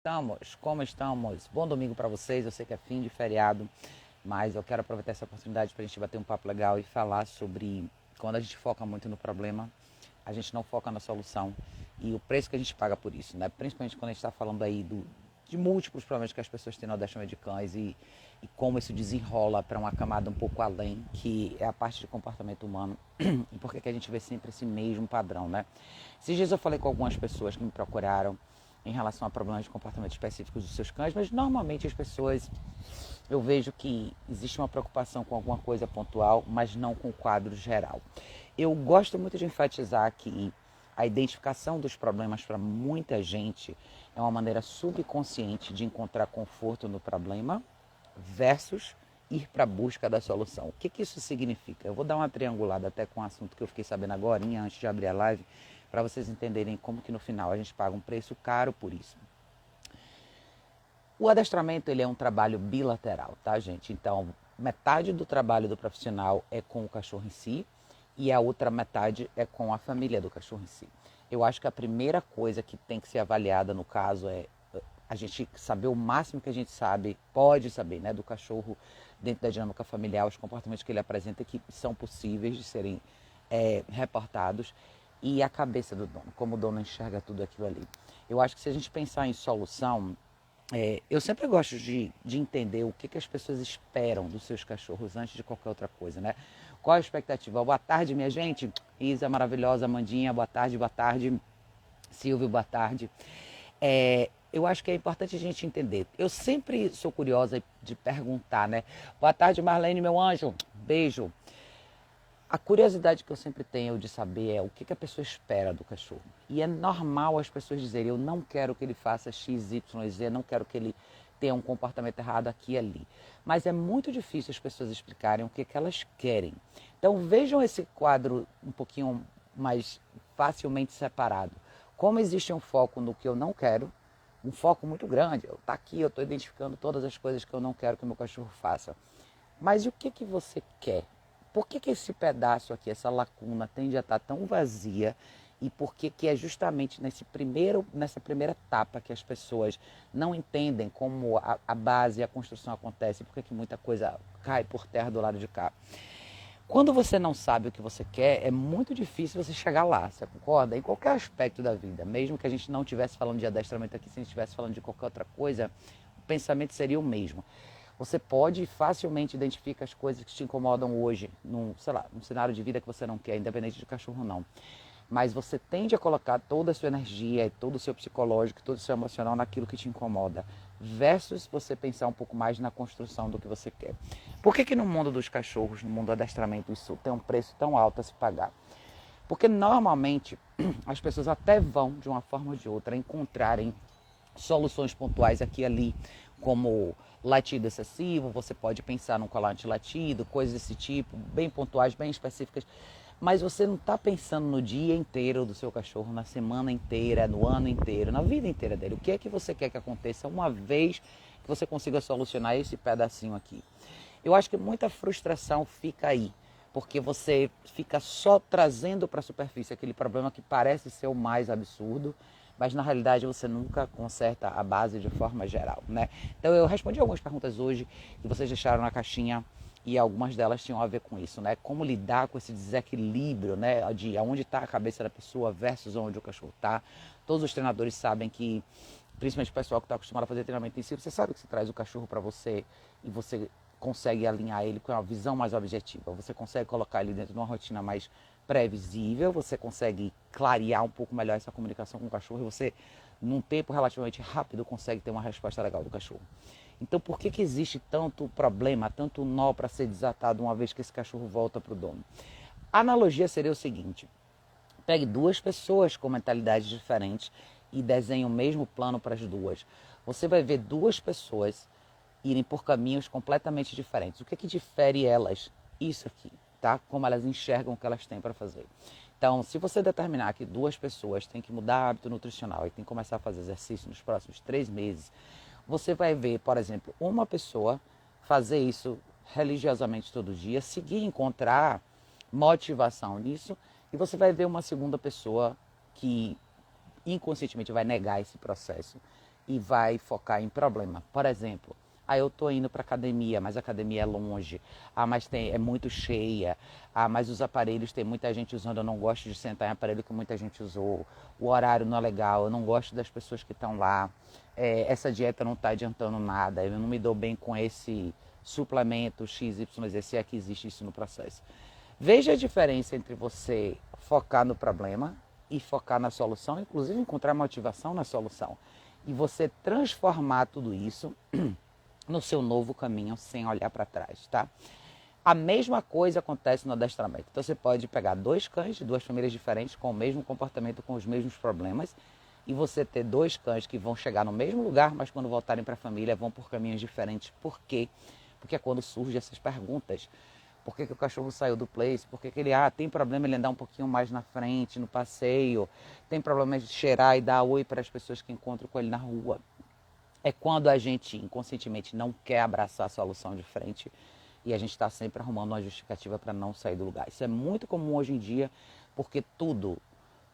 Estamos, como estamos? Bom domingo para vocês. Eu sei que é fim de feriado, mas eu quero aproveitar essa oportunidade para a gente bater um papo legal e falar sobre quando a gente foca muito no problema, a gente não foca na solução e o preço que a gente paga por isso, né? Principalmente quando a gente está falando aí de múltiplos problemas que as pessoas têm no adoecimento de cães e como isso desenrola para uma camada um pouco além, que é a parte de comportamento humano e por que a gente vê sempre esse mesmo padrão, né? Esses dias eu falei com algumas pessoas que me procuraram em relação a problemas de comportamento específicos dos seus cães, mas normalmente as pessoas, eu vejo que existe uma preocupação com alguma coisa pontual, mas não com o quadro geral. Eu gosto muito de enfatizar que a identificação dos problemas para muita gente é uma maneira subconsciente de encontrar conforto no problema versus ir para a busca da solução. O que isso significa? Eu vou dar uma triangulada até com um assunto que eu fiquei sabendo agora, antes de abrir a live, para vocês entenderem como que no final a gente paga um preço caro por isso. O adestramento ele é um trabalho bilateral, tá, gente? Então, metade do trabalho do profissional é com o cachorro em si e a outra metade é com a família do cachorro em si. Eu acho que a primeira coisa que tem que ser avaliada no caso é a gente saber o máximo que a gente sabe, pode saber, né, do cachorro dentro da dinâmica familiar, os comportamentos que ele apresenta que são possíveis de serem reportados e a cabeça do dono, como o dono enxerga tudo aquilo ali. Eu acho que se a gente pensar em solução, eu sempre gosto de entender o que as pessoas esperam dos seus cachorros antes de qualquer outra coisa, né? Qual a expectativa? Boa tarde, minha gente. Isa maravilhosa, Amandinha, boa tarde, Silvio, boa tarde. Eu acho que é importante a gente entender. Eu sempre sou curiosa de perguntar, né? Boa tarde, Marlene, meu anjo. Beijo. A curiosidade que eu sempre tenho de saber é o que a pessoa espera do cachorro. E é normal as pessoas dizerem, eu não quero que ele faça X, Y, Z, não quero que ele tenha um comportamento errado aqui e ali. Mas é muito difícil as pessoas explicarem o que elas querem. Então vejam esse quadro um pouquinho mais facilmente separado. Como existe um foco no que eu não quero, um foco muito grande. Tá aqui, eu estou identificando todas as coisas que eu não quero que o meu cachorro faça. Mas e o que você quer? Por que esse pedaço aqui, essa lacuna, tende a estar tão vazia? E por que é justamente nessa primeira etapa que as pessoas não entendem como a base e a construção acontece? Por que muita coisa cai por terra do lado de cá? Quando você não sabe o que você quer, é muito difícil você chegar lá, você concorda? Em qualquer aspecto da vida, mesmo que a gente não estivesse falando de adestramento aqui, se a gente estivesse falando de qualquer outra coisa, o pensamento seria o mesmo. Você pode facilmente identificar as coisas que te incomodam hoje, num cenário de vida que você não quer, independente de cachorro ou não. Mas você tende a colocar toda a sua energia, todo o seu psicológico, todo o seu emocional naquilo que te incomoda, versus você pensar um pouco mais na construção do que você quer. Por que no mundo dos cachorros, no mundo do adestramento, isso tem um preço tão alto a se pagar? Porque normalmente as pessoas até vão, de uma forma ou de outra, encontrarem soluções pontuais aqui e ali, como latido excessivo, você pode pensar num colar antilatido, coisas desse tipo, bem pontuais, bem específicas, mas você não está pensando no dia inteiro do seu cachorro, na semana inteira, no ano inteiro, na vida inteira dele. O que é que você quer que aconteça uma vez que você consiga solucionar esse pedacinho aqui? Eu acho que muita frustração fica aí, porque você fica só trazendo para a superfície aquele problema que parece ser o mais absurdo, mas na realidade você nunca conserta a base de forma geral, né? Então eu respondi algumas perguntas hoje que vocês deixaram na caixinha e algumas delas tinham a ver com isso, né? Como lidar com esse desequilíbrio, né? De onde está a cabeça da pessoa versus onde o cachorro está. Todos os treinadores sabem que, principalmente o pessoal que está acostumado a fazer treinamento em si, você sabe que você traz o cachorro para você e você consegue alinhar ele com uma visão mais objetiva. Você consegue colocar ele dentro de uma rotina mais previsível, você consegue clarear um pouco melhor essa comunicação com o cachorro e você, num tempo relativamente rápido, consegue ter uma resposta legal do cachorro. Então, por que existe tanto problema, tanto nó para ser desatado uma vez que esse cachorro volta para o dono? A analogia seria o seguinte: pegue duas pessoas com mentalidades diferentes e desenhe o mesmo plano para as duas. Você vai ver duas pessoas irem por caminhos completamente diferentes. O que difere elas? Isso aqui, tá? Como elas enxergam o que elas têm para fazer. Então, se você determinar que duas pessoas têm que mudar hábito nutricional e tem que começar a fazer exercício nos próximos 3 meses, você vai ver, por exemplo, uma pessoa fazer isso religiosamente todo dia, seguir, encontrar motivação nisso, e você vai ver uma segunda pessoa que inconscientemente vai negar esse processo e vai focar em problema. Por exemplo, eu estou indo para academia, mas a academia é longe. Mas é muito cheia. Mas os aparelhos tem muita gente usando. Eu não gosto de sentar em aparelho que muita gente usou. O horário não é legal. Eu não gosto das pessoas que estão lá. Essa dieta não está adiantando nada. Eu não me dou bem com esse suplemento XYZ, se é que existe isso no processo. Veja a diferença entre você focar no problema e focar na solução, inclusive encontrar motivação na solução. E você transformar tudo isso no seu novo caminho sem olhar para trás, tá? A mesma coisa acontece no adestramento. Então você pode pegar 2 cães de 2 famílias diferentes com o mesmo comportamento, com os mesmos problemas, e você ter 2 cães que vão chegar no mesmo lugar, mas quando voltarem para a família vão por caminhos diferentes. Por quê? Porque é quando surgem essas perguntas. Por que o cachorro saiu do place? Por que ele tem problema ele andar um pouquinho mais na frente, no passeio? Tem problema de cheirar e dar oi para as pessoas que encontram com ele na rua? É quando a gente inconscientemente não quer abraçar a solução de frente e a gente está sempre arrumando uma justificativa para não sair do lugar. Isso é muito comum hoje em dia, porque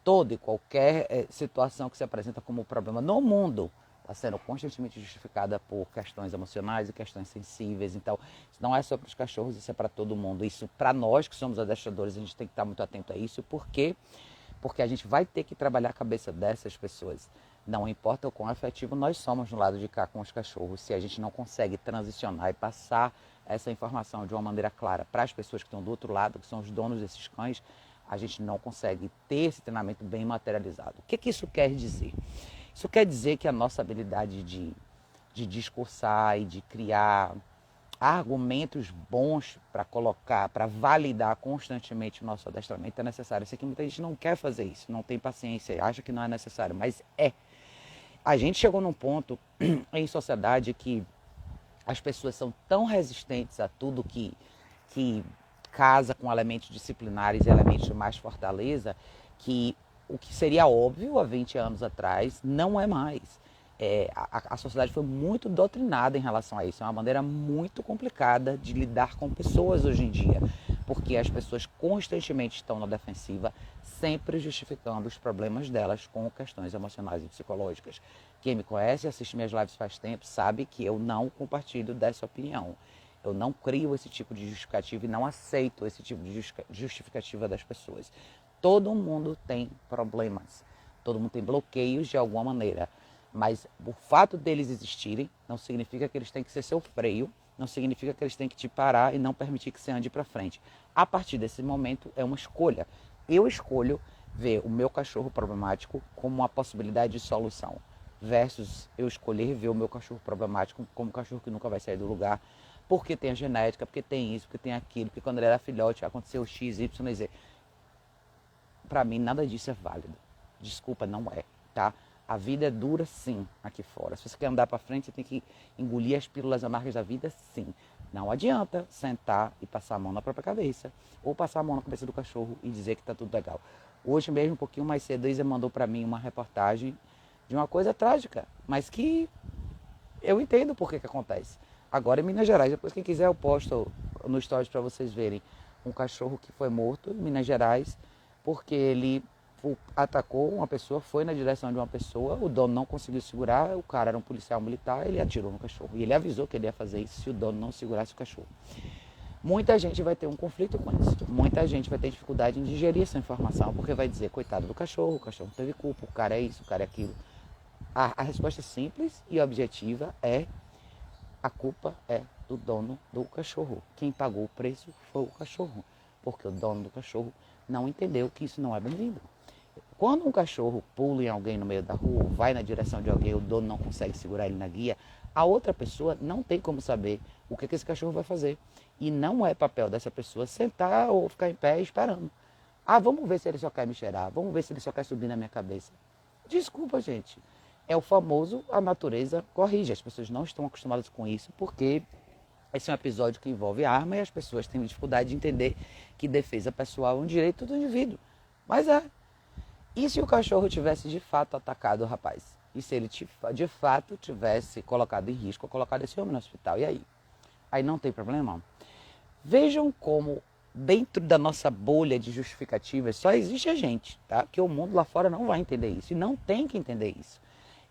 toda e qualquer situação que se apresenta como problema no mundo está sendo constantemente justificada por questões emocionais e questões sensíveis. Então, isso não é só para os cachorros, isso é para todo mundo. Isso, para nós que somos adestradores, a gente tem que estar muito atento a isso. Por quê? Porque a gente vai ter que trabalhar a cabeça dessas pessoas. Não importa o quão afetivo nós somos no lado de cá com os cachorros, se a gente não consegue transicionar e passar essa informação de uma maneira clara para as pessoas que estão do outro lado, que são os donos desses cães, a gente não consegue ter esse treinamento bem materializado. O que isso quer dizer? Isso quer dizer que a nossa habilidade de discursar e de criar argumentos bons para colocar, para validar constantemente o nosso adestramento é necessário. Isso aqui muita gente não quer fazer isso, não tem paciência, acha que não é necessário, mas é. A gente chegou num ponto em sociedade que as pessoas são tão resistentes a tudo que casa com elementos disciplinares e elementos de mais fortaleza, que o que seria óbvio há 20 anos atrás não é mais. A sociedade foi muito doutrinada em relação a isso. É uma maneira muito complicada de lidar com pessoas hoje em dia, porque as pessoas constantemente estão na defensiva, sempre justificando os problemas delas com questões emocionais e psicológicas. Quem me conhece e assiste minhas lives faz tempo sabe que eu não compartilho dessa opinião. Eu não crio esse tipo de justificativa e não aceito esse tipo de justificativa das pessoas. Todo mundo tem problemas, todo mundo tem bloqueios de alguma maneira. Mas o fato deles existirem não significa que eles têm que ser seu freio, não significa que eles têm que te parar e não permitir que você ande para frente. A partir desse momento é uma escolha. Eu escolho ver o meu cachorro problemático como uma possibilidade de solução, versus eu escolher ver o meu cachorro problemático como um cachorro que nunca vai sair do lugar, porque tem a genética, porque tem isso, porque tem aquilo, porque quando ele era filhote aconteceu X, Y, Z. Para mim nada disso é válido. Desculpa, não é, tá? A vida é dura, sim, aqui fora. Se você quer andar para frente, você tem que engolir as pílulas amargas da vida, sim. Não adianta sentar e passar a mão na própria cabeça, ou passar a mão na cabeça do cachorro e dizer que está tudo legal. Hoje mesmo, um pouquinho mais cedo, a Isa mandou para mim uma reportagem de uma coisa trágica, mas que eu entendo por que acontece. Agora em Minas Gerais, depois quem quiser eu posto no stories para vocês verem um cachorro que foi morto em Minas Gerais, porque ele atacou uma pessoa, foi na direção de uma pessoa, o dono não conseguiu segurar, o cara era um policial militar, ele atirou no cachorro. E ele avisou que ele ia fazer isso se o dono não segurasse o cachorro. Muita gente vai ter um conflito com isso. Muita gente vai ter dificuldade em digerir essa informação, porque vai dizer, coitado do cachorro, o cachorro teve culpa, o cara é isso, o cara é aquilo. A resposta simples e objetiva é: a culpa é do dono do cachorro. Quem pagou o preço foi o cachorro, porque o dono do cachorro não entendeu que isso não é bem-vindo. Quando um cachorro pula em alguém no meio da rua, ou vai na direção de alguém, o dono não consegue segurar ele na guia, a outra pessoa não tem como saber o que esse cachorro vai fazer. E não é papel dessa pessoa sentar ou ficar em pé esperando. Vamos ver se ele só quer me cheirar, vamos ver se ele só quer subir na minha cabeça. Desculpa, gente. É o famoso, a natureza corrige. As pessoas não estão acostumadas com isso, porque esse é um episódio que envolve arma e as pessoas têm dificuldade de entender que defesa pessoal é um direito do indivíduo. Mas é. E se o cachorro tivesse de fato atacado o rapaz? E se ele de fato tivesse colocado em risco, colocado esse homem no hospital? E aí? Aí não tem problema? Vejam como dentro da nossa bolha de justificativas só existe a gente, tá? Que o mundo lá fora não vai entender isso e não tem que entender isso.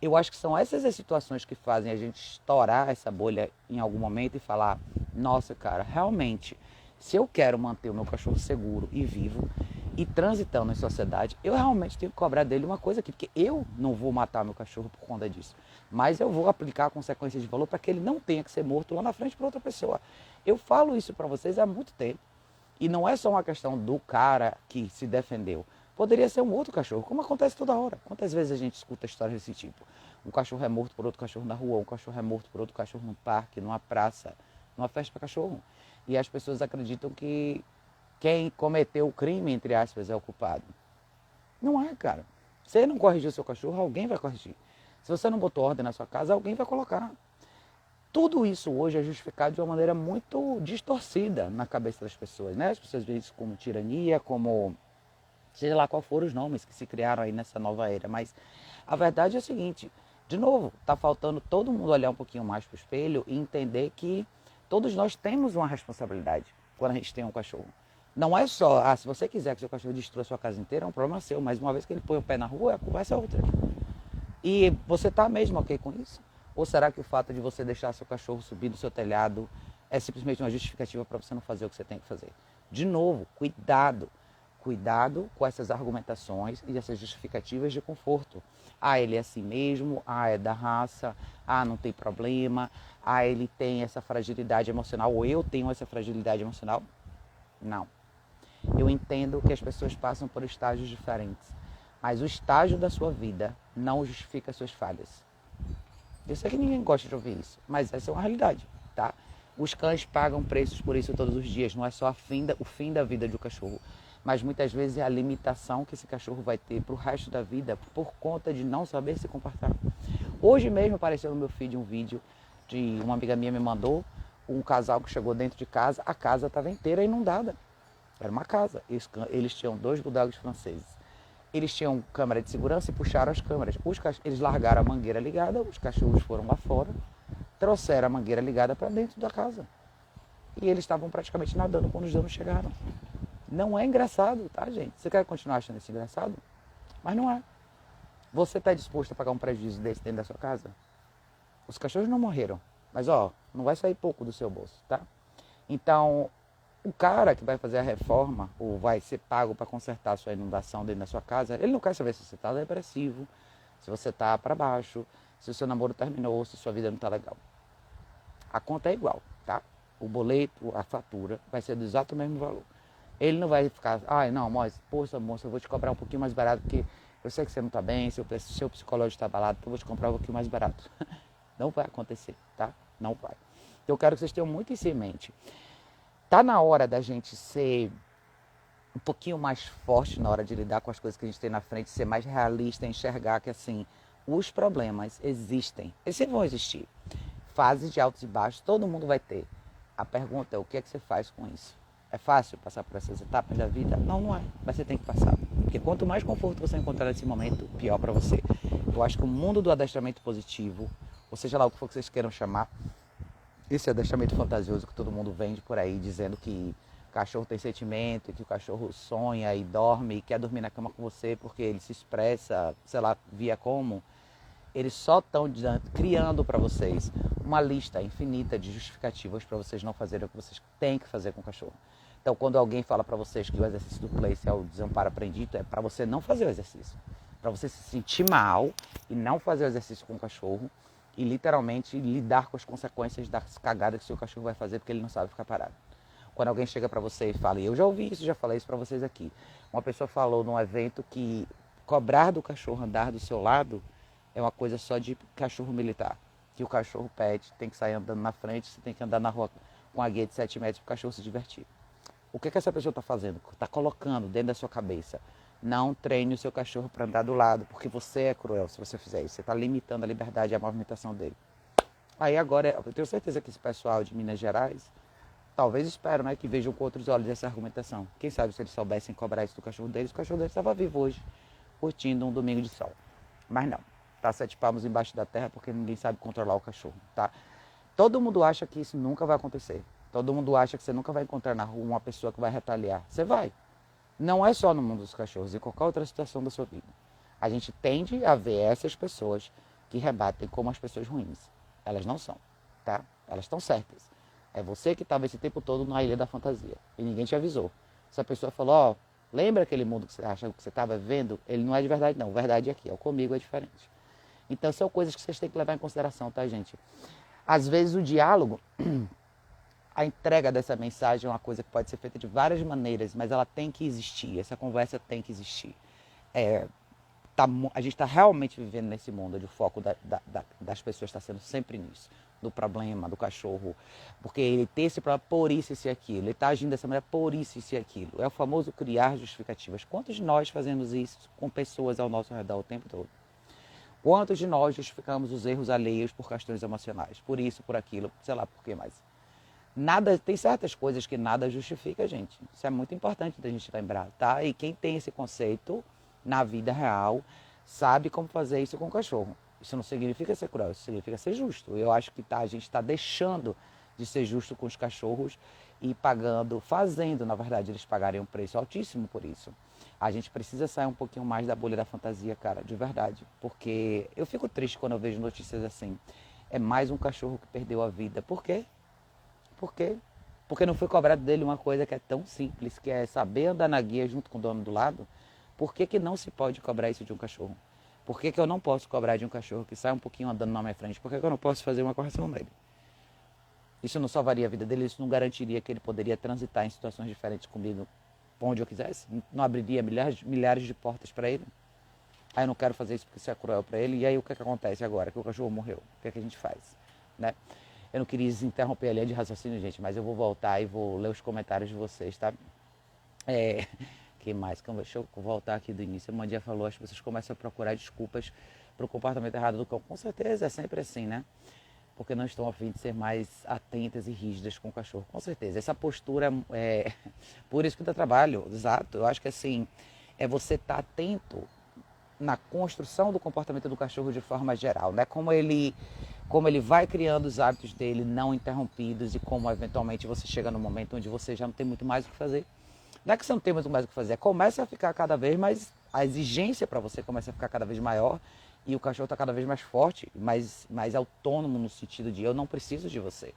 Eu acho que são essas as situações que fazem a gente estourar essa bolha em algum momento e falar, nossa, cara, realmente, se eu quero manter o meu cachorro seguro e vivo e transitando em sociedade, eu realmente tenho que cobrar dele uma coisa aqui, porque eu não vou matar meu cachorro por conta disso, mas eu vou aplicar consequências de valor para que ele não tenha que ser morto lá na frente por outra pessoa. Eu falo isso para vocês há muito tempo. E não é só uma questão do cara que se defendeu. Poderia ser um outro cachorro, como acontece toda hora. Quantas vezes a gente escuta histórias desse tipo? Um cachorro é morto por outro cachorro na rua, um cachorro é morto por outro cachorro no parque, numa praça, numa festa para cachorro. E as pessoas acreditam que quem cometeu o crime, entre aspas, é o culpado. Não é, cara. Você não corrigiu seu cachorro, alguém vai corrigir. Se você não botou ordem na sua casa, alguém vai colocar. Tudo isso hoje é justificado de uma maneira muito distorcida na cabeça das pessoas, né? As pessoas veem isso como tirania, como seja lá qual foram os nomes que se criaram aí nessa nova era. Mas a verdade é a seguinte, de novo, está faltando todo mundo olhar um pouquinho mais para o espelho e entender que todos nós temos uma responsabilidade quando a gente tem um cachorro. Não é só, se você quiser que seu cachorro destrua a sua casa inteira, é um problema seu, mas uma vez que ele põe o pé na rua, a conversa é outra. E você está mesmo ok com isso? Ou será que o fato de você deixar seu cachorro subir do seu telhado é simplesmente uma justificativa para você não fazer o que você tem que fazer? De novo, cuidado. Cuidado com essas argumentações e essas justificativas de conforto. Ele é assim mesmo, é da raça, não tem problema, ele tem essa fragilidade emocional, ou eu tenho essa fragilidade emocional. Não. Eu entendo que as pessoas passam por estágios diferentes, mas o estágio da sua vida não justifica suas falhas. Eu sei que ninguém gosta de ouvir isso, mas essa é uma realidade, tá? Os cães pagam preços por isso todos os dias, não é só o fim da vida do cachorro, mas muitas vezes é a limitação que esse cachorro vai ter para o resto da vida por conta de não saber se comportar. Hoje mesmo apareceu no meu feed um vídeo de uma amiga minha me mandou, um casal que chegou dentro de casa, a casa estava inteira inundada. Era uma casa, eles tinham 2 bulldogs franceses. Eles tinham câmera de segurança e puxaram as câmeras. Eles largaram a mangueira ligada, os cachorros foram lá fora, trouxeram a mangueira ligada para dentro da casa. E eles estavam praticamente nadando quando os donos chegaram. Não é engraçado, tá, gente? Você quer continuar achando isso engraçado? Mas não é. Você está disposto a pagar um prejuízo desse dentro da sua casa? Os cachorros não morreram, mas não vai sair pouco do seu bolso, tá? Então, o cara que vai fazer a reforma ou vai ser pago para consertar a sua inundação dentro da sua casa, ele não quer saber se você está depressivo, se você está para baixo, se o seu namoro terminou, se sua vida não está legal. A conta é igual, tá? O boleto, a fatura vai ser do exato mesmo valor. Ele não vai ficar, não, mas, poxa, moça, eu vou te cobrar um pouquinho mais barato, porque eu sei que você não está bem, seu psicológico está abalado, então eu vou te comprar um pouquinho mais barato. Não vai acontecer, tá? Não vai. Então eu quero que vocês tenham muito isso em mente. Tá na hora da gente ser um pouquinho mais forte na hora de lidar com as coisas que a gente tem na frente, ser mais realista, enxergar que assim, os problemas existem, eles sempre vão existir. Fases de altos e baixos, todo mundo vai ter. A pergunta é, o que é que você faz com isso? É fácil passar por essas etapas da vida? Não, não é, mas você tem que passar. Porque quanto mais conforto você encontrar nesse momento, pior para você. Eu acho que o mundo do adestramento positivo, ou seja lá o que for que vocês queiram chamar, esse adestramento fantasioso que todo mundo vende por aí, dizendo que o cachorro tem sentimento, que o cachorro sonha e dorme, e quer dormir na cama com você porque ele se expressa, sei lá, via como, eles só estão criando para vocês uma lista infinita de justificativas para vocês não fazerem o que vocês têm que fazer com o cachorro. Então, quando alguém fala para vocês que o exercício do place é o desamparo aprendido, é para você não fazer o exercício. Para você se sentir mal e não fazer o exercício com o cachorro e literalmente lidar com as consequências das cagadas que o seu cachorro vai fazer porque ele não sabe ficar parado. Quando alguém chega para você e fala, e eu já ouvi isso, já falei isso para vocês aqui, uma pessoa falou num evento que cobrar do cachorro andar do seu lado é uma coisa só de cachorro militar. Que o cachorro pet tem que sair andando na frente, você tem que andar na rua com a guia de 7 metros para o cachorro se divertir. O que essa pessoa está fazendo? Está colocando dentro da sua cabeça. Não treine o seu cachorro para andar do lado, porque você é cruel se você fizer isso. Você está limitando a liberdade e a movimentação dele. Aí agora, eu tenho certeza que esse pessoal de Minas Gerais, talvez espero, né, que vejam com outros olhos essa argumentação. Quem sabe se eles soubessem cobrar isso do cachorro deles, o cachorro deles estava vivo hoje, curtindo um domingo de sol. Mas não, tá 7 palmos embaixo da terra porque ninguém sabe controlar o cachorro, tá? Todo mundo acha que isso nunca vai acontecer. Todo mundo acha que você nunca vai encontrar na rua uma pessoa que vai retaliar. Você vai. Não é só no mundo dos cachorros, em qualquer outra situação da sua vida. A gente tende a ver essas pessoas que rebatem como as pessoas ruins. Elas não são, tá? Elas estão certas. É você que estava esse tempo todo na ilha da fantasia e ninguém te avisou. Se a pessoa falou, ó, lembra aquele mundo que você achava que você estava vendo? Ele não é de verdade não, verdade é aqui, ó, comigo é diferente. Então são coisas que vocês têm que levar em consideração, tá, gente? Às vezes o diálogo, a entrega dessa mensagem é uma coisa que pode ser feita de várias maneiras, mas ela tem que existir, essa conversa tem que existir. A gente está realmente vivendo nesse mundo onde o foco das pessoas está sendo sempre nisso, do problema, do cachorro, porque ele tem esse problema por isso e aquilo, ele está agindo dessa maneira por isso e aquilo. É o famoso criar justificativas. Quantos de nós fazemos isso com pessoas ao nosso redor o tempo todo? Quantos de nós justificamos os erros alheios por questões emocionais? Por isso, por aquilo, sei lá por que mais. Nada, tem certas coisas que nada justifica, gente. Isso é muito importante da gente lembrar, tá? E quem tem esse conceito na vida real sabe como fazer isso com o cachorro. Isso não significa ser cruel, isso significa ser justo. Eu acho que a gente está deixando de ser justo com os cachorros e fazendo, na verdade, eles pagarem um preço altíssimo por isso. A gente precisa sair um pouquinho mais da bolha da fantasia, cara, de verdade. Porque eu fico triste quando eu vejo notícias assim. É mais um cachorro que perdeu a vida. Por quê? Por quê? Porque não foi cobrado dele uma coisa que é tão simples, que é saber andar na guia junto com o dono do lado. Por que que não se pode cobrar isso de um cachorro? Por que que eu não posso cobrar de um cachorro que sai um pouquinho andando na minha frente? Por que que eu não posso fazer uma correção nele? Isso não salvaria a vida dele, isso não garantiria que ele poderia transitar em situações diferentes comigo, onde eu quisesse? Não abriria milhares de portas para ele? Aí eu não quero fazer isso porque isso é cruel para ele. E aí o que acontece agora? Que o cachorro morreu. O que é que a gente faz? Né? Eu não queria interromper a linha de raciocínio, gente, mas eu vou voltar e vou ler os comentários de vocês, tá? Que mais? Deixa eu voltar aqui do início. A Mandia falou, as pessoas começam a procurar desculpas para o comportamento errado do cão. Com certeza, é sempre assim, né? Porque não estão a fim de ser mais atentas e rígidas com o cachorro. Com certeza. Essa postura é por isso que dá trabalho, exato. Eu acho que assim, é você estar atento na construção do comportamento do cachorro de forma geral, né? Como ele vai criando os hábitos dele não interrompidos e como eventualmente você chega no momento onde você já não tem muito mais o que fazer. Não é que você não tem muito mais o que fazer, começa a ficar cada vez mais, a exigência para você começa a ficar cada vez maior e o cachorro está cada vez mais forte, mais autônomo no sentido de eu não preciso de você.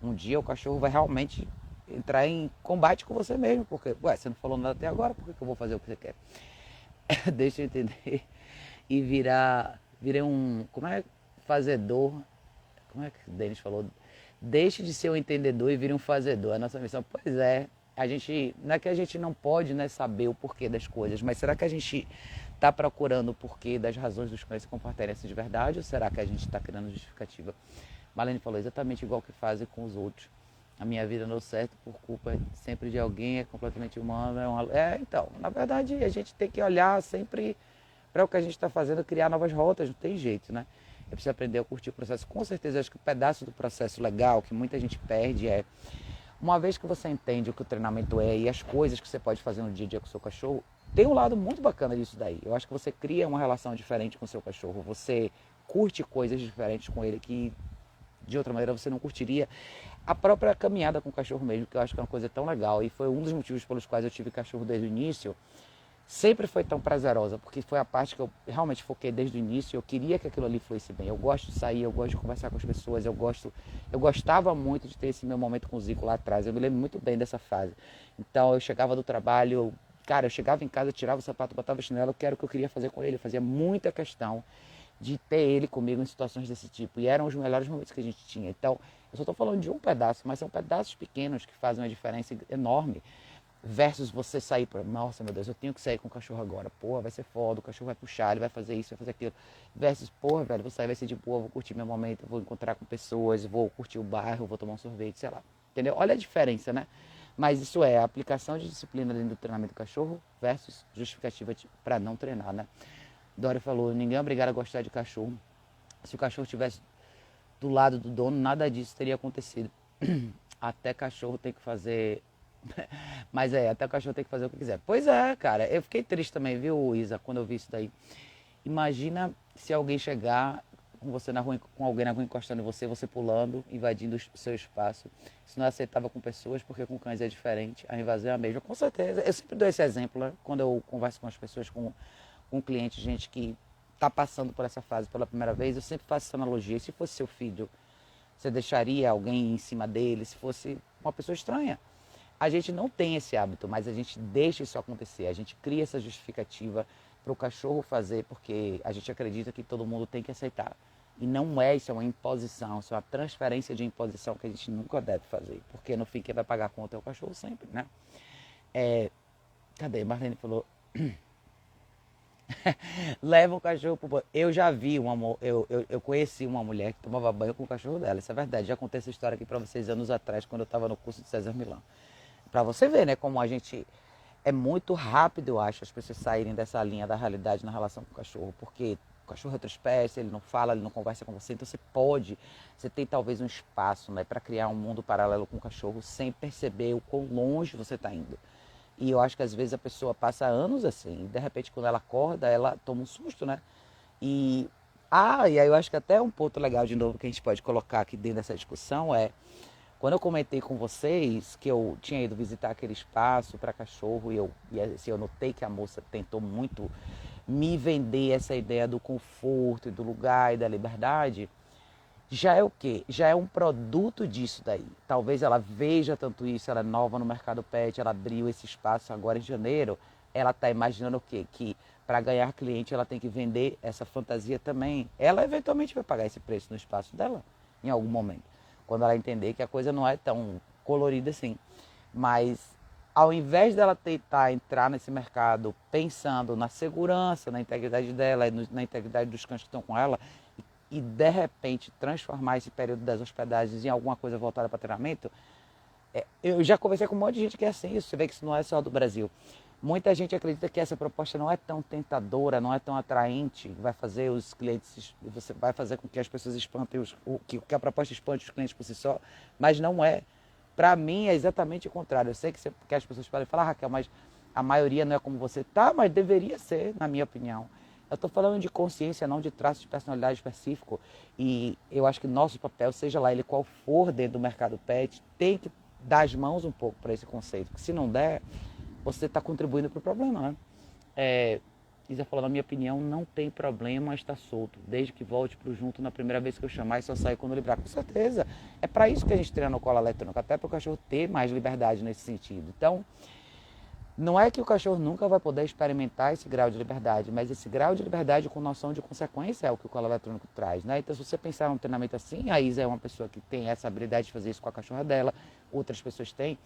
Um dia o cachorro vai realmente entrar em combate com você mesmo, porque, você não falou nada até agora, por que eu vou fazer o que você quer? Deixa eu entender. E virei um, fazedor, como é que o Denis falou? Deixe de ser um entendedor e vire um fazedor. A nossa missão, pois é, não é que a gente não pode, né, saber o porquê das coisas, mas será que a gente está procurando o porquê das razões dos cães se comportarem assim de verdade ou será que a gente está criando justificativa? Marlene falou exatamente igual que fazem com os outros. A minha vida não deu certo por culpa sempre de alguém, é completamente humano. Então, na verdade, a gente tem que olhar sempre para o que a gente está fazendo, criar novas rotas, não tem jeito, né? Eu preciso aprender a curtir o processo. Com certeza, acho que o pedaço do processo legal que muita gente perde é, uma vez que você entende o que o treinamento é e as coisas que você pode fazer no dia a dia com o seu cachorro, tem um lado muito bacana disso daí. Eu acho que você cria uma relação diferente com o seu cachorro, você curte coisas diferentes com ele que de outra maneira você não curtiria. A própria caminhada com o cachorro mesmo, que eu acho que é uma coisa tão legal e foi um dos motivos pelos quais eu tive cachorro desde o início, sempre foi tão prazerosa, porque foi a parte que eu realmente foquei desde o início. Eu queria que aquilo ali fluísse bem. Eu gosto de sair, eu gosto de conversar com as pessoas, eu gostava muito de ter esse meu momento com o Zico lá atrás. Eu me lembro muito bem dessa fase. Então eu chegava do trabalho, eu chegava em casa, tirava o sapato, botava o chinelo, que era o que eu queria fazer com ele. Eu fazia muita questão de ter ele comigo em situações desse tipo. E eram os melhores momentos que a gente tinha. Então, eu só estou falando de um pedaço, mas são pedaços pequenos que fazem uma diferença enorme. Versus você sair para, nossa, meu Deus, eu tenho que sair com o cachorro agora. Porra, vai ser foda, o cachorro vai puxar, ele vai fazer isso, vai fazer aquilo. Versus, porra, velho, vou sair, vai ser de boa, vou curtir meu momento, vou encontrar com pessoas, vou curtir o bairro, vou tomar um sorvete, sei lá. Entendeu? Olha a diferença, né? Mas isso é a aplicação de disciplina dentro do treinamento do cachorro versus justificativa para não treinar, né? Dória falou, ninguém é obrigado a gostar de cachorro. Se o cachorro estivesse do lado do dono, nada disso teria acontecido. Até cachorro tem que fazer... Mas até o cachorro tem que fazer o que quiser. Pois é, cara, eu fiquei triste também, viu, Isa, quando eu vi isso daí. Imagina se alguém chegar com você na rua, com alguém na rua encostando em você, você pulando, invadindo o seu espaço. Isso não é aceitável com pessoas, porque com cães é diferente. A invasão é a mesma, com certeza. Eu sempre dou esse exemplo, né? Quando eu converso com as pessoas, com clientes, gente que está passando por essa fase pela primeira vez, eu sempre faço essa analogia. Se fosse seu filho, você deixaria alguém em cima dele? Se fosse uma pessoa estranha? A gente não tem esse hábito, mas a gente deixa isso acontecer. A gente cria essa justificativa para o cachorro fazer, porque a gente acredita que todo mundo tem que aceitar. E não é, isso é uma imposição, isso é uma transferência de imposição que a gente nunca deve fazer. Porque no fim quem vai pagar a conta é o cachorro sempre, né? Cadê? Marlene falou... Leva o cachorro pro banho. Eu já vi eu conheci uma mulher que tomava banho com o cachorro dela. Isso é verdade. Já contei essa história aqui para vocês anos atrás, quando eu estava no curso de César Milão. Para você ver, né, como a gente é muito rápido, eu acho, as pessoas saírem dessa linha da realidade na relação com o cachorro, porque o cachorro é outra espécie, ele não fala, ele não conversa com você, então você tem talvez um espaço, né, para criar um mundo paralelo com o cachorro sem perceber o quão longe você está indo. E eu acho que às vezes a pessoa passa anos assim, e de repente quando ela acorda, ela toma um susto, né? E aí eu acho que até um ponto legal de novo que a gente pode colocar aqui dentro dessa discussão é, quando eu comentei com vocês que eu tinha ido visitar aquele espaço para cachorro e assim, eu notei que a moça tentou muito me vender essa ideia do conforto e do lugar e da liberdade, já é o quê? Já é um produto disso daí. Talvez ela veja tanto isso, ela é nova no mercado pet, ela abriu esse espaço agora em janeiro, ela está imaginando o quê? Que para ganhar cliente ela tem que vender essa fantasia também. Ela eventualmente vai pagar esse preço no espaço dela, em algum momento. Quando ela entender que a coisa não é tão colorida assim. Mas ao invés dela tentar entrar nesse mercado pensando na segurança, na integridade dela, na integridade dos cães que estão com ela, e de repente transformar esse período das hospedagens em alguma coisa voltada para treinamento, eu já conversei com um monte de gente que é assim, isso, você vê que isso não é só do Brasil. Muita gente acredita que essa proposta não é tão tentadora, não é tão atraente, vai fazer os clientes, você vai fazer com que as pessoas espantem, que a proposta espante os clientes por si só, mas não é. Para mim é exatamente o contrário. Eu sei que as pessoas podem falar, Raquel, mas a maioria não é como você tá, mas deveria ser, na minha opinião. Eu estou falando de consciência, não de traço de personalidade específico. E eu acho que nosso papel, seja lá ele qual for dentro do mercado pet, tem que dar as mãos um pouco para esse conceito. Porque se não der, você está contribuindo para o problema, né? Isa falou, na minha opinião, não tem problema estar solto, desde que volte para o junto na primeira vez que eu chamar e só sair quando livrar. Com certeza. É para isso que a gente treina no colo eletrônico, até para o cachorro ter mais liberdade nesse sentido. Então, não é que o cachorro nunca vai poder experimentar esse grau de liberdade, mas esse grau de liberdade com noção de consequência é o que o colo eletrônico traz, né? Então, se você pensar num treinamento assim, a Isa é uma pessoa que tem essa habilidade de fazer isso com a cachorra dela, outras pessoas têm.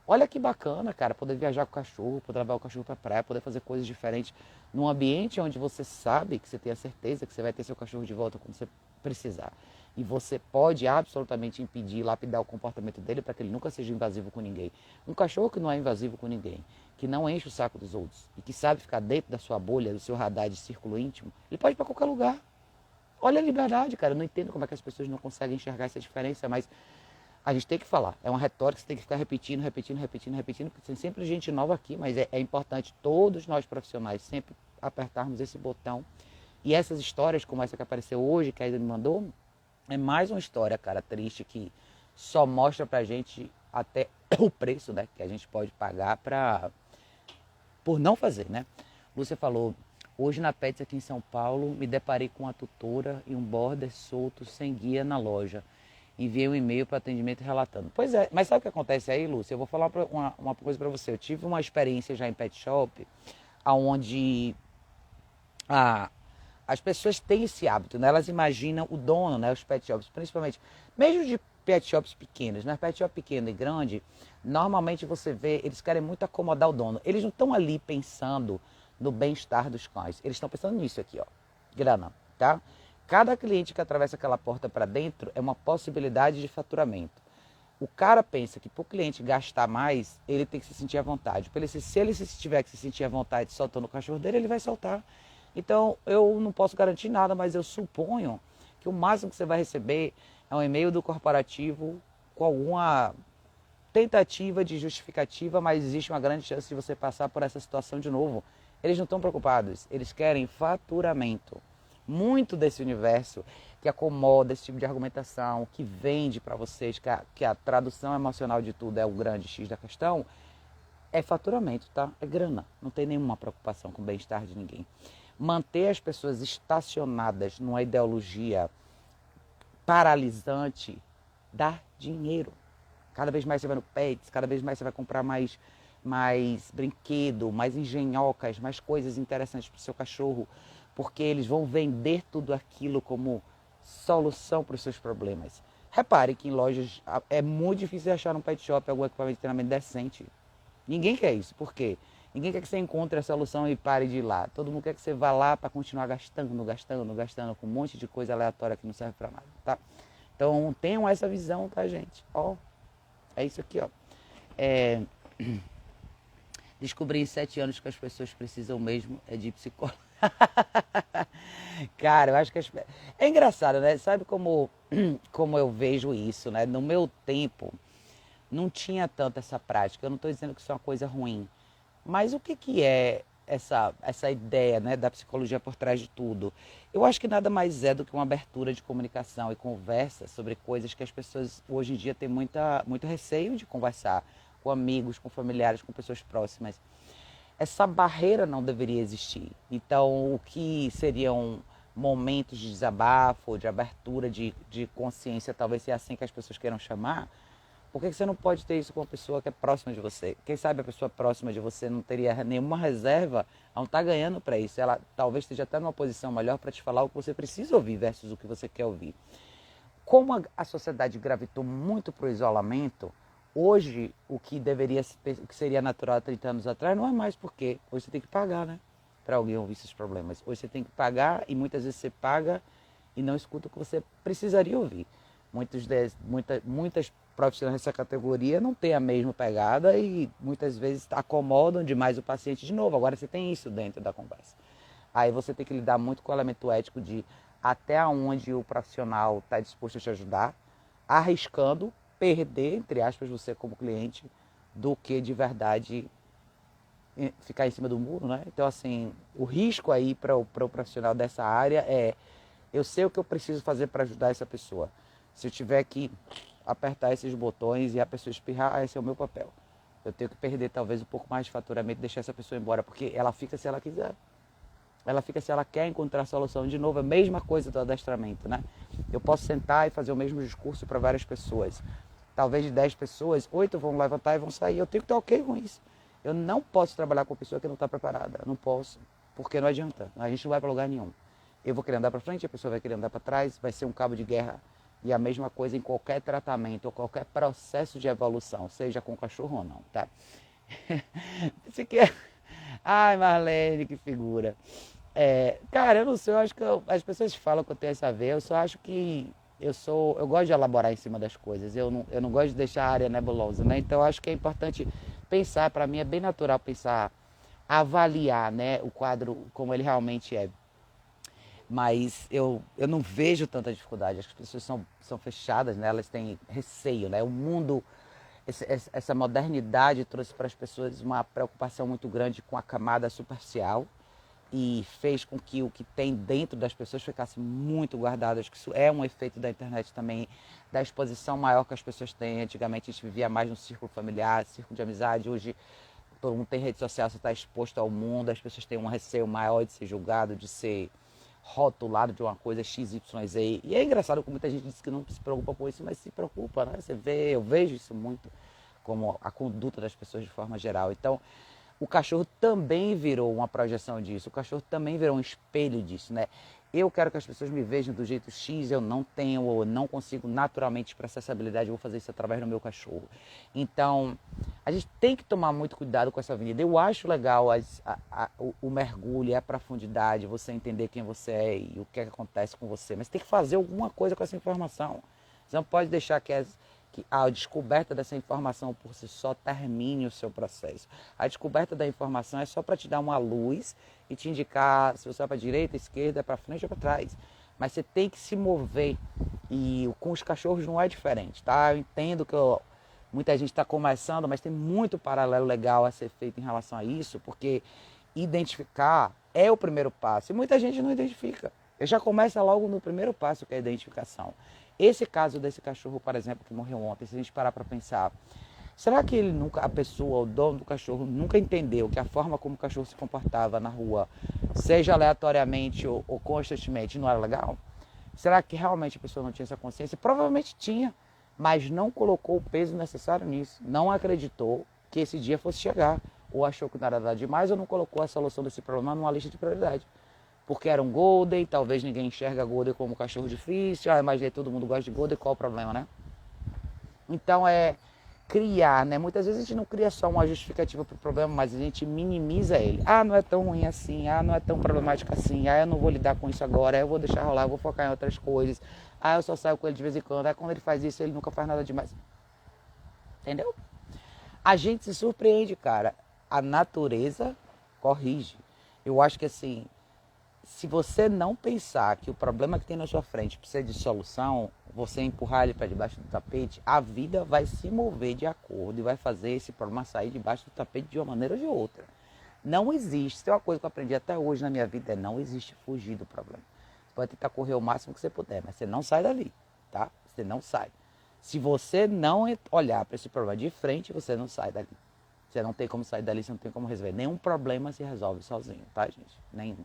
Olha que bacana, cara, poder viajar com o cachorro, poder levar o cachorro para a praia, poder fazer coisas diferentes num ambiente onde você sabe, que você tem a certeza que você vai ter seu cachorro de volta quando você precisar. E você pode absolutamente impedir, lapidar o comportamento dele para que ele nunca seja invasivo com ninguém. Um cachorro que não é invasivo com ninguém, que não enche o saco dos outros e que sabe ficar dentro da sua bolha, do seu radar de círculo íntimo, ele pode ir para qualquer lugar. Olha a liberdade, cara. Eu não entendo como é que as pessoas não conseguem enxergar essa diferença, mas a gente tem que falar. É uma retórica que você tem que ficar repetindo, porque tem sempre gente nova aqui, mas é importante todos nós profissionais sempre apertarmos esse botão. E essas histórias, como essa que apareceu hoje, que a Isa me mandou, é mais uma história, cara, triste, que só mostra pra gente até o preço, né, que a gente pode pagar por não fazer, né? Lúcia falou, hoje na Pets aqui em São Paulo, me deparei com uma tutora e um border solto sem guia na loja. Enviei um e-mail para atendimento relatando. Pois é, mas sabe o que acontece aí, Lúcia? Eu vou falar uma coisa para você. Eu tive uma experiência já em pet shop, onde as pessoas têm esse hábito, né? Elas imaginam o dono, né? Os pet shops, principalmente, mesmo de pet shops pequenos, né? Pet shop pequeno e grande, normalmente você vê, eles querem muito acomodar o dono. Eles não estão ali pensando no bem-estar dos cães. Eles estão pensando nisso aqui, ó. Grana, tá? Cada cliente que atravessa aquela porta para dentro é uma possibilidade de faturamento. O cara pensa que para o cliente gastar mais, ele tem que se sentir à vontade. Se ele tiver que se sentir à vontade soltando o cachorro dele, ele vai soltar. Então, eu não posso garantir nada, mas eu suponho que o máximo que você vai receber é um e-mail do corporativo com alguma tentativa de justificativa, mas existe uma grande chance de você passar por essa situação de novo. Eles não estão preocupados, eles querem faturamento. Muito desse universo que acomoda esse tipo de argumentação, que vende para vocês que a tradução emocional de tudo é o grande X da questão, é faturamento, tá? É grana. Não tem nenhuma preocupação com o bem-estar de ninguém. manter as pessoas estacionadas numa ideologia paralisante dá dinheiro. Cada vez mais você vai no Pets, cada vez mais você vai comprar mais brinquedo, mais engenhocas, mais coisas interessantes para o seu cachorro, porque eles vão vender tudo aquilo como solução para os seus problemas. Repare que em lojas é muito difícil achar num pet shop algum equipamento de treinamento decente. Ninguém quer isso. Por quê? Ninguém quer que você encontre a solução e pare de ir lá. Todo mundo quer que você vá lá para continuar gastando com um monte de coisa aleatória que não serve para nada, tá? Então tenham essa visão, tá, gente? Ó, é isso aqui, ó. Descobri em 7 anos que as pessoas precisam mesmo de psicólogo. Cara, eu acho que é engraçado, né? Sabe como eu vejo isso, né? No meu tempo não tinha tanto essa prática. Eu não estou dizendo que isso é uma coisa ruim, mas o que é essa ideia, né, da psicologia por trás de tudo? Eu acho que nada mais é do que uma abertura de comunicação e conversa sobre coisas que as pessoas hoje em dia têm muito receio de conversar com amigos, com familiares, com pessoas próximas. Essa barreira não deveria existir. Então, o que seriam momentos de desabafo, de abertura de consciência, talvez seja assim que as pessoas queiram chamar, por que você não pode ter isso com uma pessoa que é próxima de você? Quem sabe a pessoa próxima de você não teria nenhuma reserva, não está ganhando para isso. Ela talvez esteja até numa posição melhor para te falar o que você precisa ouvir versus o que você quer ouvir. Como a sociedade gravitou muito para o isolamento, hoje o que o que seria natural há 30 anos atrás não é mais, porque hoje você tem que pagar, né? Para alguém ouvir esses problemas. Hoje você tem que pagar e muitas vezes você paga e não escuta o que você precisaria ouvir. Muitas profissionais dessa categoria não têm a mesma pegada e muitas vezes acomodam demais o paciente de novo. Agora você tem isso dentro da conversa. Aí você tem que lidar muito com o elemento ético de até onde o profissional está disposto a te ajudar, arriscando perder, entre aspas, você como cliente, do que de verdade ficar em cima do muro, né? Então, assim, o risco aí para o profissional dessa área é: eu sei o que eu preciso fazer para ajudar essa pessoa. Se eu tiver que apertar esses botões e a pessoa espirrar, esse é o meu papel. Eu tenho que perder talvez um pouco mais de faturamento e deixar essa pessoa embora, porque ela fica se ela quiser. Ela fica se ela quer encontrar a solução. De novo, a mesma coisa do adestramento, né? Eu posso sentar e fazer o mesmo discurso para várias pessoas. Talvez de 10 pessoas, 8 vão levantar e vão sair. Eu tenho que estar ok com isso. Eu não posso trabalhar com uma pessoa que não está preparada. Não posso, porque não adianta. A gente não vai para lugar nenhum. Eu vou querer andar para frente, a pessoa vai querer andar para trás, vai ser um cabo de guerra. E a mesma coisa em qualquer tratamento ou qualquer processo de evolução, seja com cachorro ou não, tá? Isso aqui é... Ai, Marlene, que figura. Cara, eu não sei, eu acho que as pessoas falam que eu tenho essa veia, eu só acho que eu gosto de elaborar em cima das coisas, eu não gosto de deixar a área nebulosa, né? Então eu acho que é importante pensar, para mim é bem natural pensar, avaliar, né, o quadro como ele realmente é. Mas eu não vejo tanta dificuldade, acho que as pessoas são fechadas, né? Elas têm receio, né? O mundo, essa modernidade trouxe para as pessoas uma preocupação muito grande com a camada superficial e fez com que o que tem dentro das pessoas ficasse muito guardado. Acho que isso é um efeito da internet também, da exposição maior que as pessoas têm. Antigamente a gente vivia mais no círculo familiar, círculo de amizade, hoje todo mundo tem rede social, você está exposto ao mundo, as pessoas têm um receio maior de ser julgado, de ser rotulado de uma coisa XYZ. E é engraçado como muita gente diz que não se preocupa com isso, mas se preocupa, né? Eu vejo isso muito como a conduta das pessoas de forma geral. Então, o cachorro também virou uma projeção disso, o cachorro também virou um espelho disso, né? Eu quero que as pessoas me vejam do jeito X, eu não tenho ou não consigo naturalmente expressar essa habilidade, eu vou fazer isso através do meu cachorro. Então, a gente tem que tomar muito cuidado com essa avenida. Eu acho legal o mergulho, a profundidade, você entender quem você é e o que acontece com você, mas tem que fazer alguma coisa com essa informação. Você não pode deixar que a descoberta dessa informação por si só termine o seu processo. A descoberta da informação é só para te dar uma luz e te indicar se você vai para a direita, esquerda, para frente ou para trás. Mas você tem que se mover e com os cachorros não é diferente, tá? Eu entendo que muita gente está começando, mas tem muito paralelo legal a ser feito em relação a isso, porque identificar é o primeiro passo e muita gente não identifica. Eu já começa logo no primeiro passo, que é a identificação. Esse caso desse cachorro, por exemplo, que morreu ontem, se a gente parar para pensar, Será que ele nunca, a pessoa, o dono do cachorro, nunca entendeu que a forma como o cachorro se comportava na rua, seja aleatoriamente ou constantemente, não era legal? Será que realmente a pessoa não tinha essa consciência? Provavelmente tinha, mas não colocou o peso necessário nisso. Não acreditou que esse dia fosse chegar. Ou achou que não era nada demais, ou não colocou a solução desse problema numa lista de prioridade. Porque era um Golden, talvez ninguém enxerga Golden como um cachorro difícil. Mas todo mundo gosta de Golden, qual o problema, né? Então é criar, né? Muitas vezes a gente não cria só uma justificativa para o problema, mas a gente minimiza ele. Ah, não é tão ruim assim, ah, não é tão problemático assim, ah, eu não vou lidar com isso agora, eu vou deixar rolar, eu vou focar em outras coisas, ah, eu só saio com ele de vez em quando, ah, quando ele faz isso, ele nunca faz nada demais. Entendeu? A gente se surpreende, cara. A natureza corrige. Eu acho que assim, se você não pensar que o problema que tem na sua frente precisa de solução, você empurrar ele para debaixo do tapete, a vida vai se mover de acordo e vai fazer esse problema sair debaixo do tapete de uma maneira ou de outra. Não existe, tem uma coisa que eu aprendi até hoje na minha vida, é não existe fugir do problema. Você pode tentar correr o máximo que você puder, mas você não sai dali, tá? Você não sai. Se você não olhar para esse problema de frente, você não sai dali. Você não tem como sair dali, você não tem como resolver. Nenhum problema se resolve sozinho, tá, gente? Nenhum.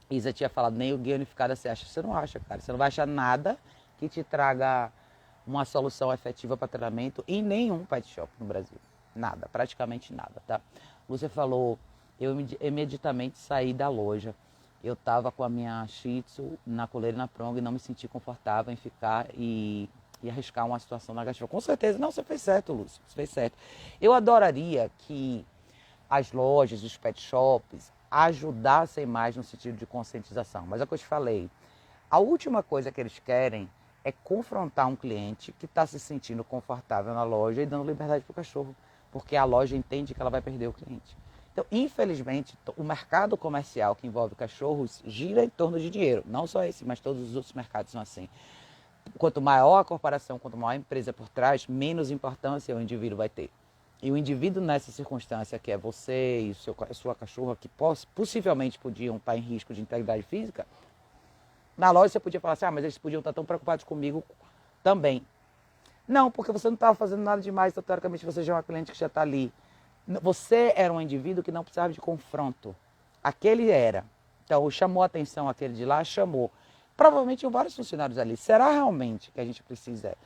Isa tinha falado, nem o guia unificado você acha. Você não acha, cara. Você não vai achar nada que te traga uma solução efetiva para treinamento em nenhum pet shop no Brasil. Nada, praticamente nada, tá? Você falou, eu imediatamente saí da loja. Eu tava com a minha Shih Tzu na coleira e na pronga e não me senti confortável em ficar e arriscar uma situação negativa. Com certeza, não, você fez certo, Lúcio, você fez certo. Eu adoraria que as lojas, os pet shops, ajudassem mais no sentido de conscientização. Mas é o que eu te falei, a última coisa que eles querem é confrontar um cliente que está se sentindo confortável na loja e dando liberdade para o cachorro, porque a loja entende que ela vai perder o cliente. Então, infelizmente, o mercado comercial que envolve cachorros gira em torno de dinheiro. Não só esse, mas todos os outros mercados são assim. Quanto maior a corporação, quanto maior a empresa por trás, menos importância o indivíduo vai ter. E o indivíduo nessa circunstância, que é você e a sua cachorra, que possivelmente podiam estar em risco de integridade física, na loja você podia falar assim, mas eles podiam estar tão preocupados comigo também. Não, porque você não estava fazendo nada demais, então teoricamente você já é uma cliente que já está ali. Você era um indivíduo que não precisava de confronto. Aquele era. Então, chamou a atenção aquele de lá, chamou. Provavelmente tinham vários funcionários ali. Será realmente que a gente precisa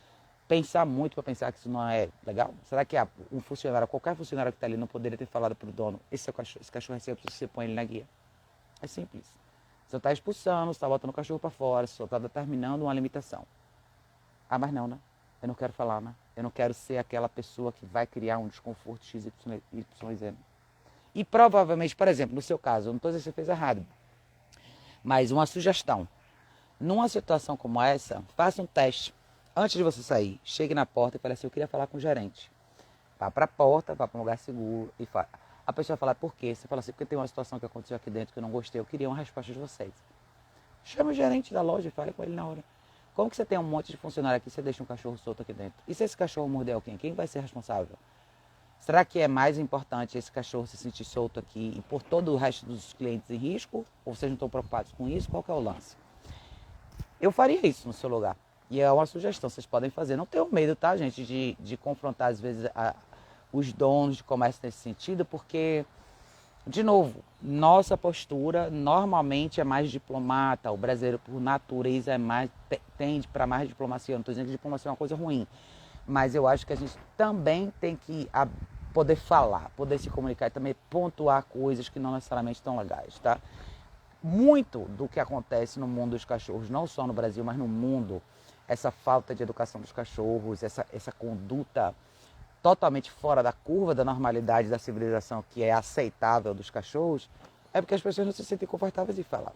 pensar muito para pensar que isso não é legal? Será que um funcionário, qualquer funcionário que está ali, não poderia ter falado para o dono, esse cachorro é seu, você põe ele na guia? É simples. Você está expulsando, você está botando o cachorro para fora, você está determinando uma limitação. Ah, mas não, né? Eu não quero falar, né? Eu não quero ser aquela pessoa que vai criar um desconforto XYZ. E provavelmente, por exemplo, no seu caso, eu não estou dizendo que você fez errado, mas uma sugestão. Numa situação como essa, faça um teste. Antes de você sair, chegue na porta e fale assim, eu queria falar com o gerente. Vá para a porta, vá para um lugar seguro e fala. A pessoa vai falar, por quê? Você fala assim, porque tem uma situação que aconteceu aqui dentro que eu não gostei, eu queria uma resposta de vocês. Chama o gerente da loja e fale com ele na hora. Como que você tem um monte de funcionário aqui e você deixa um cachorro solto aqui dentro? E se esse cachorro morder alguém, quem vai ser responsável? Será que é mais importante esse cachorro se sentir solto aqui e por todo o resto dos clientes em risco? Ou vocês não estão preocupados com isso? Qual que é o lance? Eu faria isso no seu lugar. E é uma sugestão, vocês podem fazer. Não tenham medo, tá, gente, de confrontar, às vezes, os donos de comércio nesse sentido, porque, de novo, nossa postura normalmente é mais diplomata. O brasileiro, por natureza, tende para mais diplomacia. Eu não estou dizendo que diplomacia é uma coisa ruim, mas eu acho que a gente também tem que poder falar, poder se comunicar e também pontuar coisas que não necessariamente estão legais, tá? Muito do que acontece no mundo dos cachorros, não só no Brasil, mas no mundo, essa falta de educação dos cachorros, essa conduta totalmente fora da curva da normalidade da civilização que é aceitável dos cachorros, é porque as pessoas não se sentem confortáveis em falar.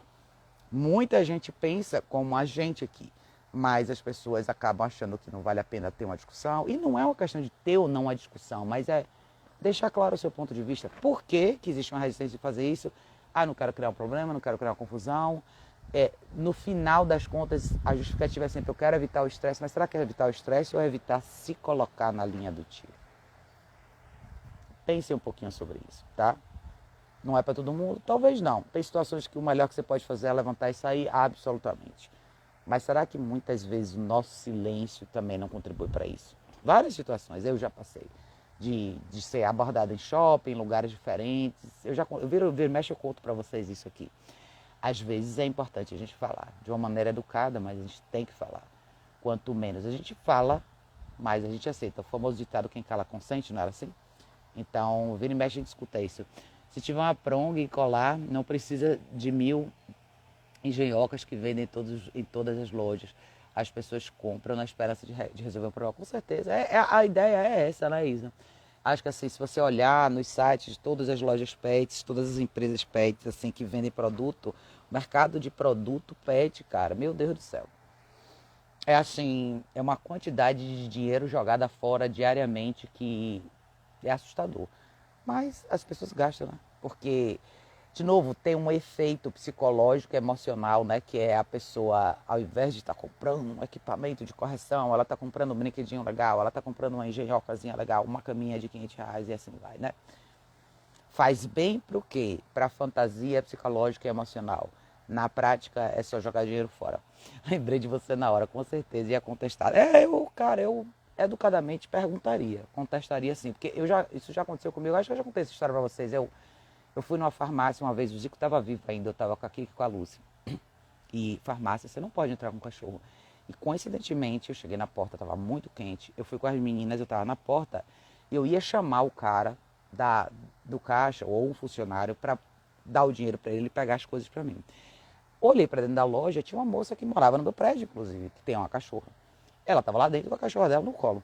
Muita gente pensa como a gente aqui, mas as pessoas acabam achando que não vale a pena ter uma discussão, e não é uma questão de ter ou não a discussão, mas é deixar claro o seu ponto de vista. Por que existe uma resistência de fazer isso? Ah, não quero criar um problema, não quero criar uma confusão. No final das contas, a justificativa é sempre, eu quero evitar o estresse, mas será que é evitar o estresse ou é evitar se colocar na linha do tiro? Pense um pouquinho sobre isso, tá? Não é para todo mundo? Talvez não. Tem situações que o melhor que você pode fazer é levantar e sair, absolutamente. Mas será que muitas vezes o nosso silêncio também não contribui para isso? Várias situações eu já passei. De ser abordada em shopping, em lugares diferentes. Eu mexe, eu conto para vocês isso aqui. Às vezes é importante a gente falar de uma maneira educada, mas a gente tem que falar. Quanto menos a gente fala, mais a gente aceita. O famoso ditado, quem cala consente, não era assim? Então, vira e mexe, a gente escuta isso. Se tiver uma pronga e colar, não precisa de 1000 engenhocas que vendem em todas as lojas. As pessoas compram na esperança de resolver o problema. Com certeza. A ideia é essa, né, Isa? Acho que assim, se você olhar nos sites de todas as lojas pets, todas as empresas pets assim, que vendem produto, o mercado de produto pet, cara, meu Deus do céu. É assim, é uma quantidade de dinheiro jogada fora diariamente que é assustador. Mas as pessoas gastam, né? Porque, de novo, tem um efeito psicológico, emocional, né? Que é a pessoa, ao invés de estar comprando um equipamento de correção, ela está comprando um brinquedinho legal, ela está comprando uma engenhocazinha legal, uma caminha de R$ 500 e assim vai, né? Faz bem pro quê? Pra fantasia psicológica e emocional. Na prática, é só jogar dinheiro fora. Lembrei de você na hora, com certeza, ia contestar. Eu educadamente perguntaria, contestaria sim, porque isso já aconteceu comigo, acho que eu já contei essa história pra vocês. Eu fui numa farmácia uma vez, o Zico estava vivo ainda, eu estava com a Kiki e com a Lúcia. E farmácia, você não pode entrar com cachorro. E coincidentemente, eu cheguei na porta, estava muito quente, eu fui com as meninas, eu estava na porta, eu ia chamar o cara do caixa ou um funcionário para dar o dinheiro para ele pegar as coisas para mim. Olhei para dentro da loja, tinha uma moça que morava no meu prédio, inclusive, que tem uma cachorra. Ela estava lá dentro com a cachorra dela no colo.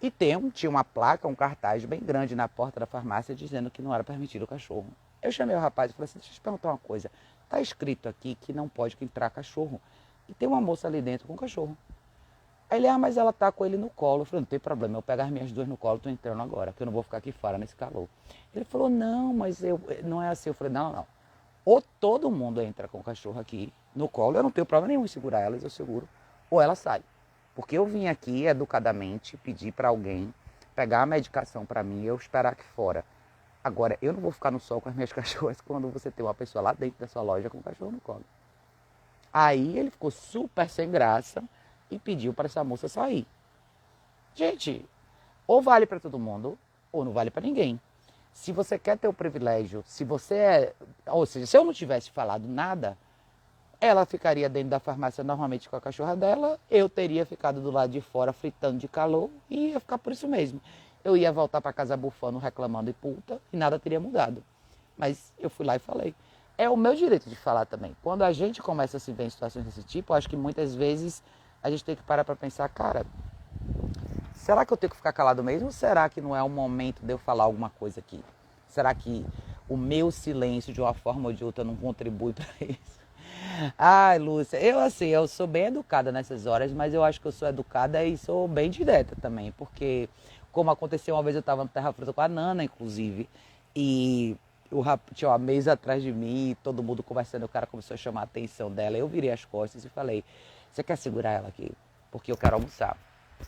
E tinha uma placa, um cartaz bem grande na porta da farmácia dizendo que não era permitido o cachorro. Eu chamei o rapaz e falei assim, deixa eu te perguntar uma coisa. Está escrito aqui que não pode entrar cachorro. E tem uma moça ali dentro com o cachorro. Aí ele, mas ela tá com ele no colo. Eu falei, não tem problema, eu pego as minhas duas no colo, tô entrando agora, que eu não vou ficar aqui fora nesse calor. Ele falou, não, mas não é assim. Eu falei, não. Ou todo mundo entra com o cachorro aqui no colo, eu não tenho problema nenhum em segurar elas, eu seguro, ou ela sai. Porque eu vim aqui educadamente pedir para alguém pegar a medicação para mim e eu esperar aqui fora. Agora, eu não vou ficar no sol com as minhas cachorras quando você tem uma pessoa lá dentro da sua loja com o cachorro no colo. Aí ele ficou super sem graça e pediu para essa moça sair. Gente, ou vale para todo mundo, ou não vale para ninguém. Se você quer ter o privilégio, ou seja, se eu não tivesse falado nada, ela ficaria dentro da farmácia normalmente com a cachorra dela, eu teria ficado do lado de fora fritando de calor e ia ficar por isso mesmo. Eu ia voltar para casa bufando, reclamando e puta, e nada teria mudado. Mas eu fui lá e falei. É o meu direito de falar também. Quando a gente começa a se ver em situações desse tipo, eu acho que muitas vezes a gente tem que parar para pensar, cara, será que eu tenho que ficar calado mesmo? Ou será que não é o momento de eu falar alguma coisa aqui? Será que o meu silêncio, de uma forma ou de outra, não contribui para isso? Ai, Lúcia, eu sou bem educada nessas horas, mas eu acho que eu sou educada e sou bem direta também, porque como aconteceu uma vez, eu estava no Terra Fruta com a Nana, inclusive, e tinha uma mesa atrás de mim, todo mundo conversando, o cara começou a chamar a atenção dela, eu virei as costas e falei, você quer segurar ela aqui? Porque eu quero almoçar.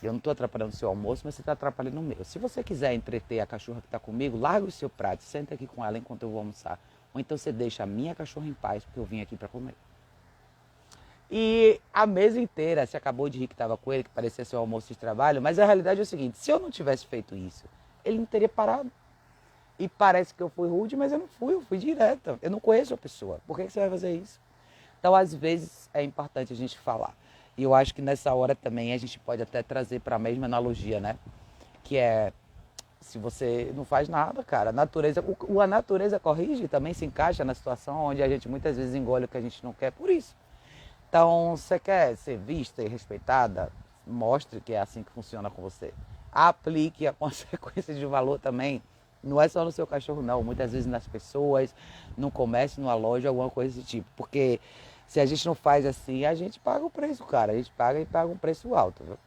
Eu não estou atrapalhando o seu almoço, mas você está atrapalhando o meu. Se você quiser entreter a cachorra que está comigo, larga o seu prato, senta aqui com ela enquanto eu vou almoçar. Ou então você deixa a minha cachorra em paz, porque eu vim aqui para comer. E a mesa inteira se acabou de rir que estava com ele, que parecia ser um almoço de trabalho, mas a realidade é o seguinte, se eu não tivesse feito isso, ele não teria parado. E parece que eu fui rude, mas eu fui direta. Eu não conheço a pessoa. Por que você vai fazer isso? Então, às vezes, é importante a gente falar. E eu acho que nessa hora também a gente pode até trazer para a mesma analogia, né? Que é, se você não faz nada, cara, a natureza corrige também se encaixa na situação onde a gente muitas vezes engole o que a gente não quer por isso. Então, você quer ser vista e respeitada? Mostre que é assim que funciona com você. Aplique a consequência de valor também. Não é só no seu cachorro, não. Muitas vezes nas pessoas, no comércio, numa loja, alguma coisa desse tipo. Porque se a gente não faz assim, a gente paga o preço, cara. A gente paga e paga um preço alto, viu?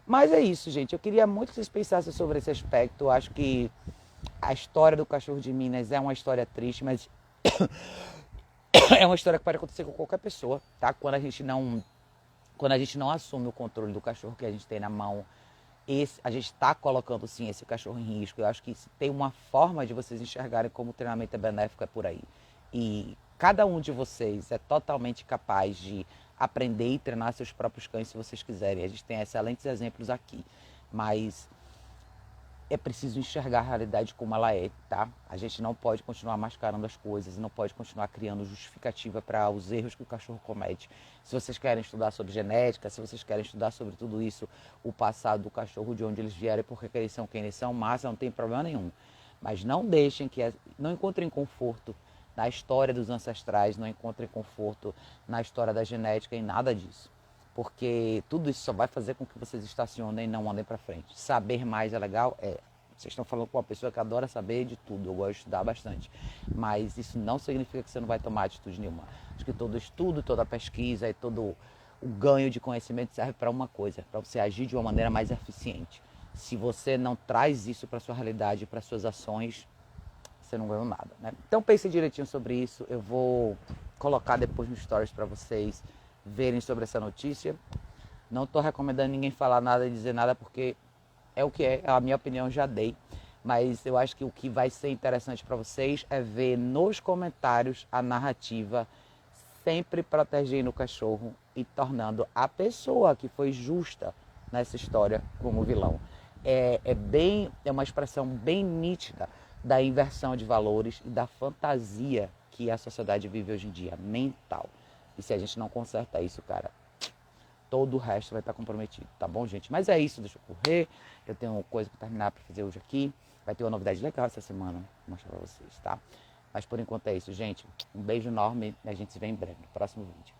Mas é isso, gente. Eu queria muito que vocês pensassem sobre esse aspecto. Eu acho que a história do cachorro de Minas é uma história triste, mas é uma história que pode acontecer com qualquer pessoa, tá? Quando a gente não assume o controle do cachorro que a gente tem na mão, a gente está colocando sim esse cachorro em risco. Eu acho que se tem uma forma de vocês enxergarem como o treinamento é benéfico é por aí. E cada um de vocês é totalmente capaz de aprender e treinar seus próprios cães se vocês quiserem. A gente tem excelentes exemplos aqui. Mas é preciso enxergar a realidade como ela é, tá? A gente não pode continuar mascarando as coisas, não pode continuar criando justificativa para os erros que o cachorro comete. Se vocês querem estudar sobre genética, se vocês querem estudar sobre tudo isso, o passado do cachorro, de onde eles vieram, porque eles são quem eles são, massa, não tem problema nenhum. Mas não deixem que, não encontrem conforto na história dos ancestrais, não encontrem conforto na história da genética e nada disso. Porque tudo isso só vai fazer com que vocês estacionem e não andem para frente. Saber mais é legal? É. Vocês estão falando com uma pessoa que adora saber de tudo, eu gosto de estudar bastante. Mas isso não significa que você não vai tomar atitude nenhuma. Acho que todo estudo, toda pesquisa e todo o ganho de conhecimento serve para uma coisa, para você agir de uma maneira mais eficiente. Se você não traz isso para sua realidade, para suas ações, você não ganhou nada, né? Então pense direitinho sobre isso. Eu vou colocar depois no stories para vocês verem sobre essa notícia. Não estou recomendando ninguém falar nada e dizer nada, porque é o que é, a minha opinião já dei. Mas eu acho que o que vai ser interessante para vocês é ver nos comentários a narrativa sempre protegendo o cachorro e tornando a pessoa que foi justa nessa história como vilão. É uma expressão bem nítida da inversão de valores e da fantasia que a sociedade vive hoje em dia, mental. E se a gente não conserta isso, cara, todo o resto vai estar comprometido, tá bom, gente? Mas é isso, deixa eu correr. Eu tenho coisa para terminar para fazer hoje aqui. Vai ter uma novidade legal essa semana, vou mostrar para vocês, tá? Mas por enquanto é isso, gente. Um beijo enorme e a gente se vê em breve no próximo vídeo.